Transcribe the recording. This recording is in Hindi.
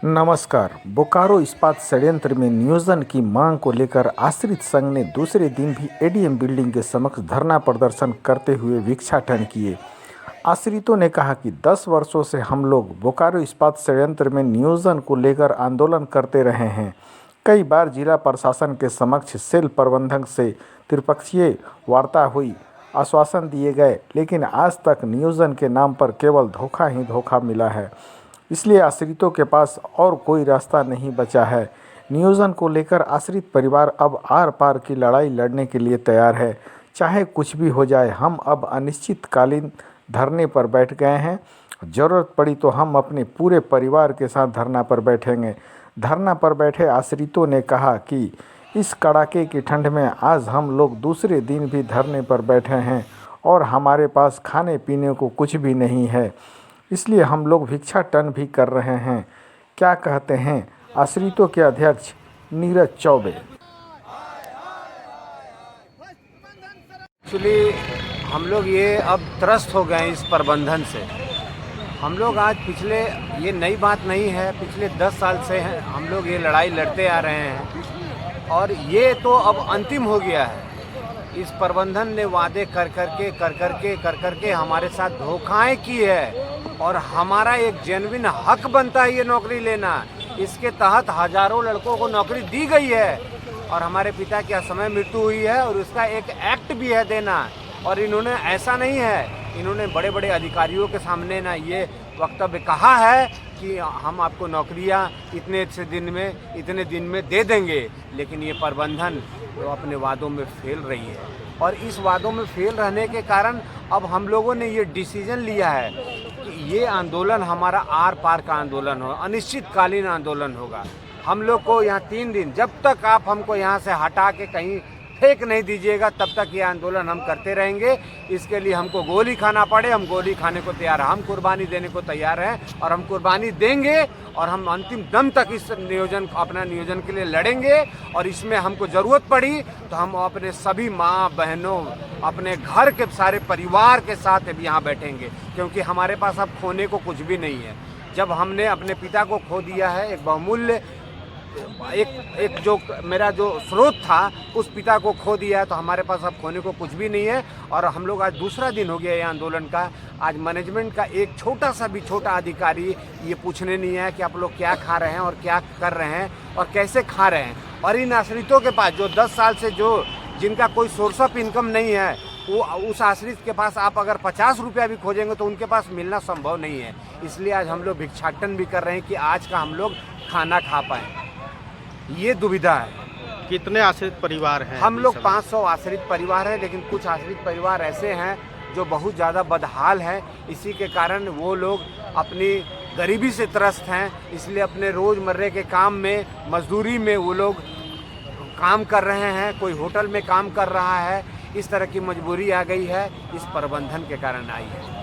नमस्कार। बोकारो इस्पात संयंत्र में नियोजन की मांग को लेकर आश्रित संघ ने दूसरे दिन भी एडीएम बिल्डिंग के समक्ष धरना प्रदर्शन करते हुए भिक्षाटन किए। आश्रितों ने कहा कि 10 वर्षों से हम लोग बोकारो इस्पात संयंत्र में नियोजन को लेकर आंदोलन करते रहे हैं। कई बार जिला प्रशासन के समक्ष सेल प्रबंधक से त्रिपक्षीय वार्ता हुई, आश्वासन दिए गए, लेकिन आज तक नियोजन के नाम पर केवल धोखा ही धोखा मिला है। इसलिए आश्रितों के पास और कोई रास्ता नहीं बचा है। नियोजन को लेकर आश्रित परिवार अब आर पार की लड़ाई लड़ने के लिए तैयार है। चाहे कुछ भी हो जाए, हम अब अनिश्चितकालीन धरने पर बैठ गए हैं। ज़रूरत पड़ी तो हम अपने पूरे परिवार के साथ धरना पर बैठेंगे। धरना पर बैठे आश्रितों ने कहा कि इस कड़ाके की ठंड में आज हम लोग दूसरे दिन भी धरने पर बैठे हैं और हमारे पास खाने पीने को कुछ भी नहीं है, इसलिए हम लोग भिक्षाटन भी कर रहे हैं। क्या कहते हैं आश्रितों के अध्यक्ष नीरज चौबे। एक्चुअली हम लोग ये अब त्रस्त हो गए इस प्रबंधन से। हम लोग आज ये नई बात नहीं है, पिछले 10 साल से हैं हम लोग ये लड़ाई लड़ते आ रहे हैं और ये तो अब अंतिम हो गया है। इस प्रबंधन ने वादे कर करके हमारे साथ धोखाएं की है और हमारा एक जेन्युइन हक बनता है ये नौकरी लेना। इसके तहत हजारों लड़कों को नौकरी दी गई है और हमारे पिता की असमय मृत्यु हुई है और उसका एक एक्ट भी है देना। और इन्होंने ऐसा नहीं है, इन्होंने बड़े बड़े अधिकारियों के सामने ना ये वक्तव्य कहा है कि हम आपको नौकरियां इतने दिन में दे देंगे, लेकिन ये प्रबंधन तो अपने वादों में फेल रही है। और इस वादों में फेल रहने के कारण अब हम लोगों ने ये डिसीजन लिया है कि ये आंदोलन हमारा आर पार का आंदोलन हो, अनिश्चितकालीन आंदोलन होगा। हम लोग को यहाँ 3 दिन, जब तक आप हमको यहाँ से हटा के कहीं फेंक नहीं दीजिएगा तब तक ये आंदोलन हम करते रहेंगे। इसके लिए हमको गोली खाना पड़े, हम गोली खाने को तैयार हैं, हम कुर्बानी देने को तैयार हैं और हम कुर्बानी देंगे और हम अंतिम दम तक इस अपना नियोजन के लिए लड़ेंगे। और इसमें हमको ज़रूरत पड़ी तो हम अपने सभी माँ बहनों, अपने घर के सारे परिवार के साथ अब यहाँ बैठेंगे, क्योंकि हमारे पास अब खोने को कुछ भी नहीं है। जब हमने अपने पिता को खो दिया है, एक बहुमूल्य जो मेरा जो स्रोत था उस पिता को खो दिया है, तो हमारे पास अब खोने को कुछ भी नहीं है। और हम लोग आज दूसरा दिन हो गया ये आंदोलन का। आज मैनेजमेंट का एक छोटा अधिकारी ये पूछने नहीं है कि आप लोग क्या खा रहे हैं और क्या कर रहे हैं और कैसे खा रहे हैं। और इन आश्रितों के पास जो 10 साल से जिनका कोई सोर्स ऑफ इनकम नहीं है, वो उस आश्रित के पास आप अगर 50 रुपया भी खोजेंगे तो उनके पास मिलना संभव नहीं है। इसलिए आज हम लोग भिक्षाटन भी कर रहे हैं कि आज का हम लोग खाना खा पाएँ। ये दुविधा है। कितने आश्रित परिवार हैं? हम लोग 500 आश्रित परिवार हैं, लेकिन कुछ आश्रित परिवार ऐसे हैं जो बहुत ज़्यादा बदहाल हैं। इसी के कारण वो लोग अपनी गरीबी से त्रस्त हैं, इसलिए अपने रोज़मर्रे के काम में, मजदूरी में वो लोग काम कर रहे हैं। कोई होटल में काम कर रहा है। इस तरह की मजबूरी आ गई है, इस प्रबंधन के कारण आई है।